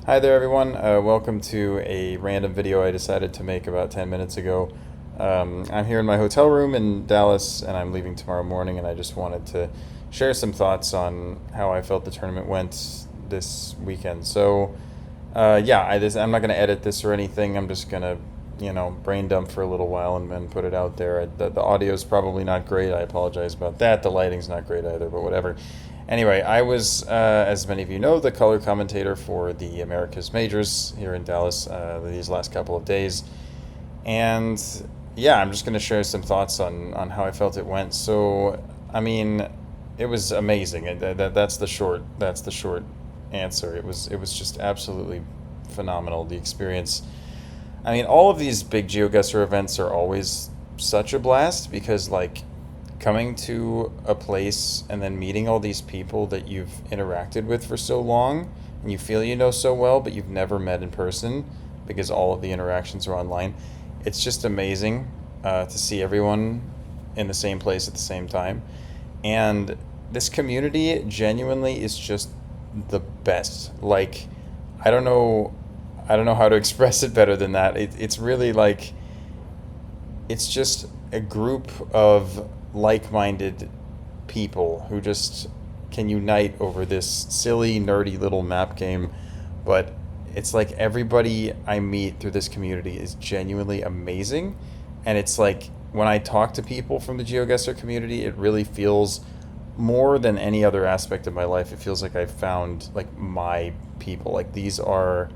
Hi there, everyone. Welcome to a random video I decided to make about 10 minutes ago. I'm here in my hotel room in Dallas, and I'm leaving tomorrow morning, and I just wanted to share some thoughts on how I felt the tournament went this weekend. Yeah, I'm not going to edit this or anything. I'm just going to, brain dump for a little while and then put it out there. The audio is probably not great. I apologize about that. The lighting's not great either, but whatever. Anyway, I was, as many of you know, the color commentator for the Americas Majors here in Dallas these last couple of days. And yeah, I'm just going to share some thoughts on how I felt it went. It was amazing. That's the short answer. It was just absolutely phenomenal, the experience. All of these big GeoGuessr events are always such a blast because, like, coming to a place and then meeting all these people that you've interacted with for so long and you feel you know so well, but you've never met in person because all of the interactions are online. It's just amazing to see everyone in the same place at the same time. And this community genuinely is just the best. Like, I don't know, I don't know how to express it better than that. It's really like it's just a group of like-minded people who just can unite over this silly, nerdy little map game. But it's like everybody I meet through this community is genuinely amazing. And it's like when I talk to people from the GeoGuessr community, it really feels more than any other aspect of my life. It feels like I've found like my people. Like these are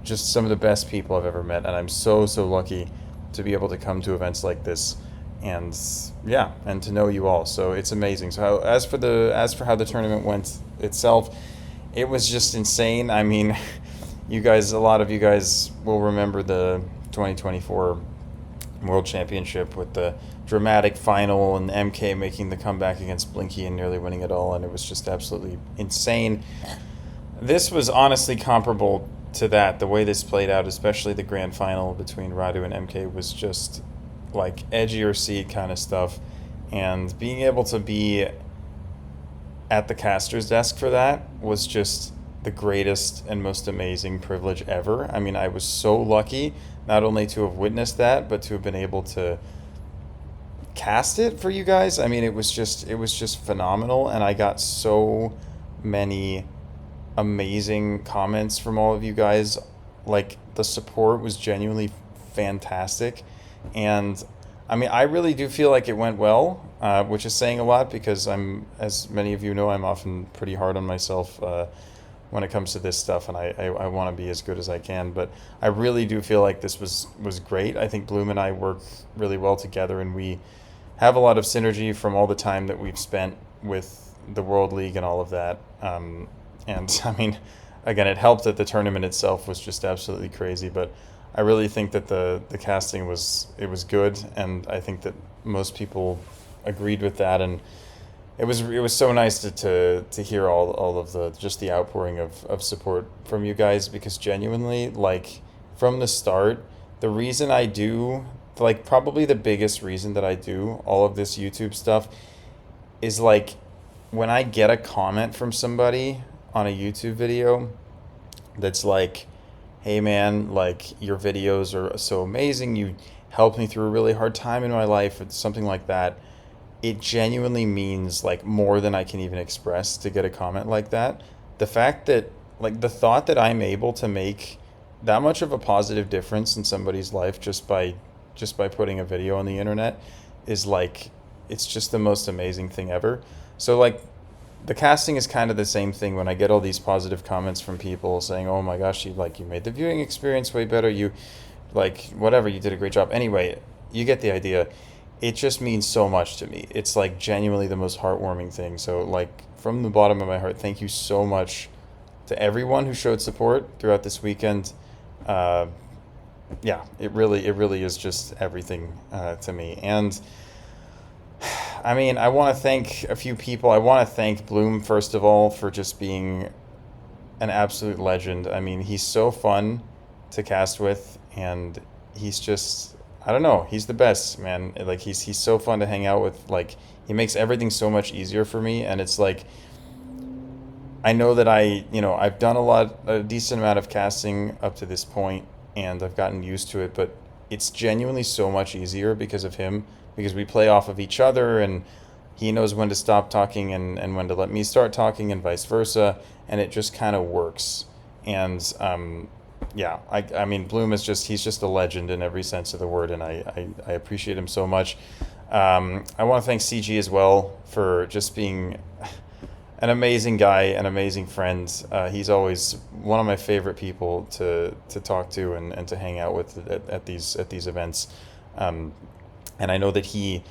just some of the best people I've ever met, and I'm so lucky to be able to come to events like this, and yeah, and to know you all. So it's amazing. So as for how the tournament went itself, it was just insane. A lot of you guys will remember the 2024 World Championship with the dramatic final and MK making the comeback against Blinky and nearly winning it all, and it was just absolutely insane. This was honestly comparable to that. The way this played out, especially the grand final between Radu and MK, was just like edge of your seat kind of stuff. And being able to be at the caster's desk for that was just the greatest and most amazing privilege ever. I was so lucky not only to have witnessed that, but to have been able to cast it for you guys. It was just phenomenal, and I got so many amazing comments from all of you guys. Like, the support was genuinely fantastic, and I really do feel like it went well, which is saying a lot because as many of you know, I'm often pretty hard on myself when it comes to this stuff, and I want to be as good as I can. But I really do feel like this was great. I think Bloom and I work really well together, and we have a lot of synergy from all the time that we've spent with the World League and all of that. And again, it helped that the tournament itself was just absolutely crazy. But I really think that the casting was good, and I think that most people agreed with that. And it was so nice to hear all of the outpouring of support from you guys, because genuinely, like, from the start, the reason I do, like, probably the biggest reason that I do all of this YouTube stuff is, like, when I get a comment from somebody on a YouTube video that's like, hey man, like, your videos are so amazing, you helped me through a really hard time in my life, or something like that. It genuinely means, like, more than I can even express to get a comment like that. The fact that, like, the thought that I'm able to make that much of a positive difference in somebody's life just by putting a video on the internet is, like, it's just the most amazing thing ever. So, like, the casting is kind of the same thing. When I get all these positive comments from people saying, oh my gosh, you made the viewing experience way better, you, like, whatever, you did a great job. Anyway, you get the idea. It just means so much to me. It's, like, genuinely the most heartwarming thing. So, like, from the bottom of my heart, thank you so much to everyone who showed support throughout this weekend. Yeah, it really is just everything to me. And I want to thank a few people. I want to thank Bloom, first of all, for just being an absolute legend. He's so fun to cast with, and he's just, I don't know, he's the best, man. Like, he's so fun to hang out with. Like, he makes everything so much easier for me, and it's like, I know that I've done a decent amount of casting up to this point, and I've gotten used to it, but it's genuinely so much easier because of him, because we play off of each other, and he knows when to stop talking and when to let me start talking, and vice versa, and it just kind of works. And yeah, I mean, Bloom is he's just a legend in every sense of the word, and I appreciate him so much. I want to thank CG as well for just being an amazing guy, an amazing friend. He's always one of my favorite people to talk to and to hang out with at these events. And I know that he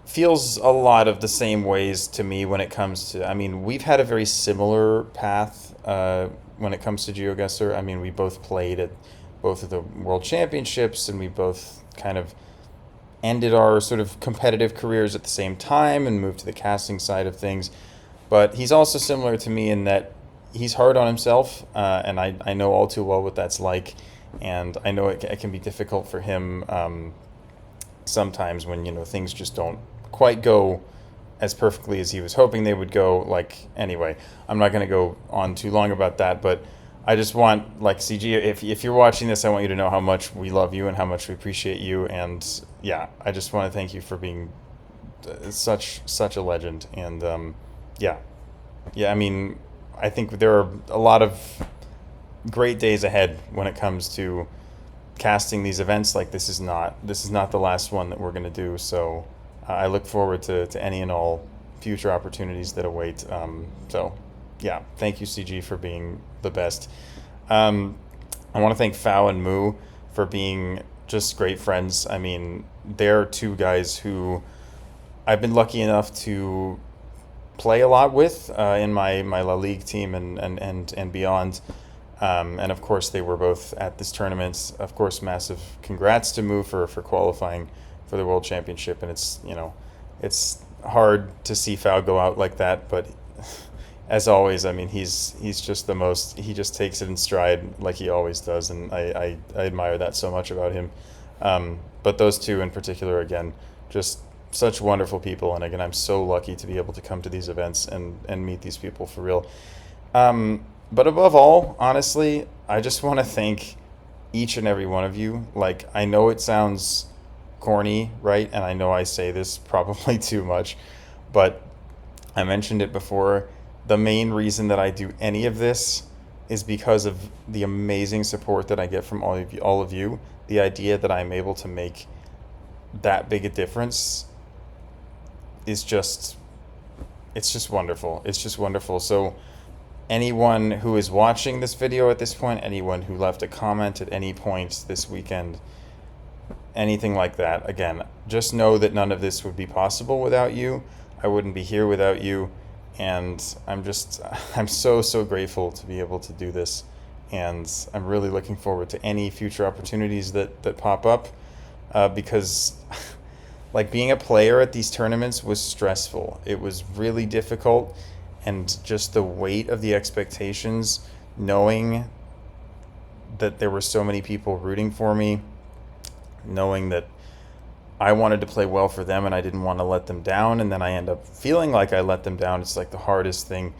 feels a lot of the same ways to me when it comes to. I mean, we've had a very similar path when it comes to GeoGuessr. I mean, we both played at both of the World Championships, and we both kind of ended our sort of competitive careers at the same time and moved to the casting side of things. But he's also similar to me in that he's hard on himself, and I know all too well what that's like. And I know it can be difficult for him sometimes when, things just don't quite go as perfectly as he was hoping they would go. Like, anyway, I'm not going to go on too long about that, but I just want, like, CG, if you're watching this, I want you to know how much we love you and how much we appreciate you. And yeah, I just want to thank you for being such a legend. And yeah, I mean, I think there are a lot of great days ahead when it comes to casting these events. Like, this is not the last one that we're going to do. So I look forward to any and all future opportunities that await. So yeah, thank you, CG, for being the best. I want to thank Fao and Moo for being just great friends. I mean, they're two guys who I've been lucky enough to play a lot with in my La Ligue team and beyond. And of course, they were both at this tournament. Of course, massive congrats to Moo for qualifying for the World Championship. And it's hard to see Fao go out like that, but as always, I mean, he's just the most. He just takes it in stride like he always does, and I admire that so much about him. But those two in particular, again, just such wonderful people, and again, I'm so lucky to be able to come to these events and meet these people for real. But above all, honestly, I just want to thank each and every one of you. Like, I know it sounds corny, right? And I know I say this probably too much, but I mentioned it before. The main reason that I do any of this is because of the amazing support that I get from all of you. The idea that I'm able to make that big a difference is it's just wonderful. It's just wonderful. So anyone who is watching this video at this point, anyone who left a comment at any point this weekend, anything like that, again, just know that none of this would be possible without you. I wouldn't be here without you. And I'm so grateful to be able to do this. And I'm really looking forward to any future opportunities that pop up, because like, being a player at these tournaments was stressful. It was really difficult, and just the weight of the expectations, knowing that there were so many people rooting for me, knowing that I wanted to play well for them and I didn't want to let them down, and then I end up feeling like I let them down. It's like the hardest thing.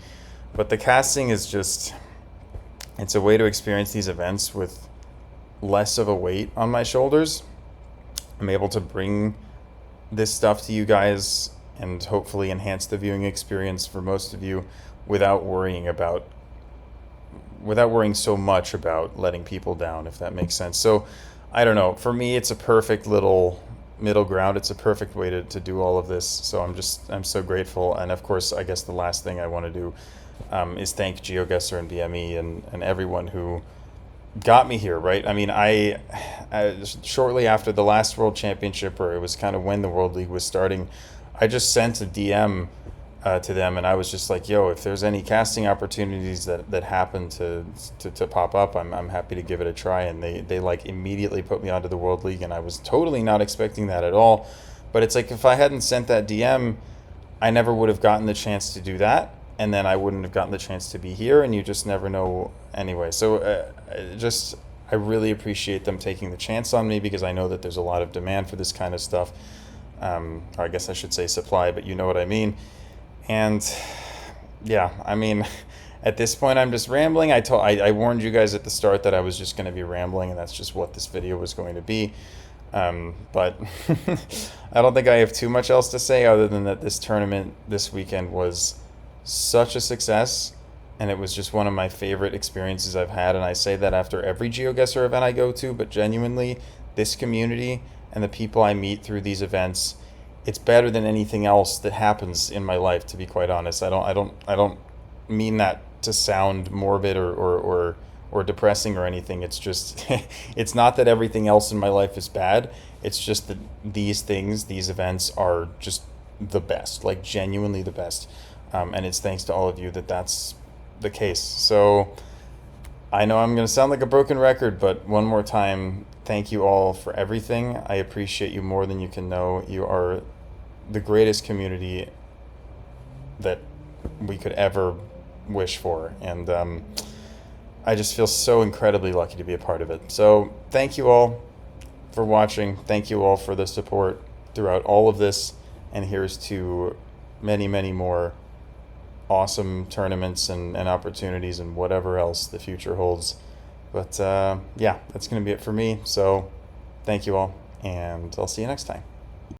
But the casting is it's a way to experience these events with less of a weight on my shoulders. I'm able to bring this stuff to you guys and hopefully enhance the viewing experience for most of you without worrying so much about letting people down, if that makes sense. So I don't know, for me, it's a perfect little middle ground. It's a perfect way to do all of this. So I'm so grateful. And of course, I guess the last thing I want to do is thank GeoGuessr and BME and everyone who got me here, right? I mean, I shortly after the last World Championship, or it was kind of when the World League was starting, I just sent a DM to them, and I was just like, yo, if there's any casting opportunities that happen to pop up, I'm happy to give it a try. And they like immediately put me onto the World League, and I was totally not expecting that at all. But it's like, if I hadn't sent that DM, I never would have gotten the chance to do that, and then I wouldn't have gotten the chance to be here, and you just never know anyway. So I really appreciate them taking the chance on me, because I know that there's a lot of demand for this kind of stuff. Or I guess I should say supply, but you know what I mean. And yeah, I mean, at this point, I'm just rambling. I warned you guys at the start that I was just going to be rambling, and that's just what this video was going to be. But I don't think I have too much else to say other than that this tournament this weekend was such a success, and it was just one of my favorite experiences I've had. And I say that after every GeoGuessr event I go to, but genuinely, this community and the people I meet through these events, it's better than anything else that happens in my life, to be quite honest. I don't mean that to sound morbid or depressing or anything. It's just it's not that everything else in my life is bad. It's just that these events are just the best, like genuinely the best. And it's thanks to all of you that that's the case. So I know I'm going to sound like a broken record, but one more time, thank you all for everything. I appreciate you more than you can know. You are the greatest community that we could ever wish for. And I just feel so incredibly lucky to be a part of it. So thank you all for watching. Thank you all for the support throughout all of this. And here's to many, many more awesome tournaments and opportunities and whatever else the future holds. But yeah, that's going to be it for me. So thank you all, and I'll see you next time.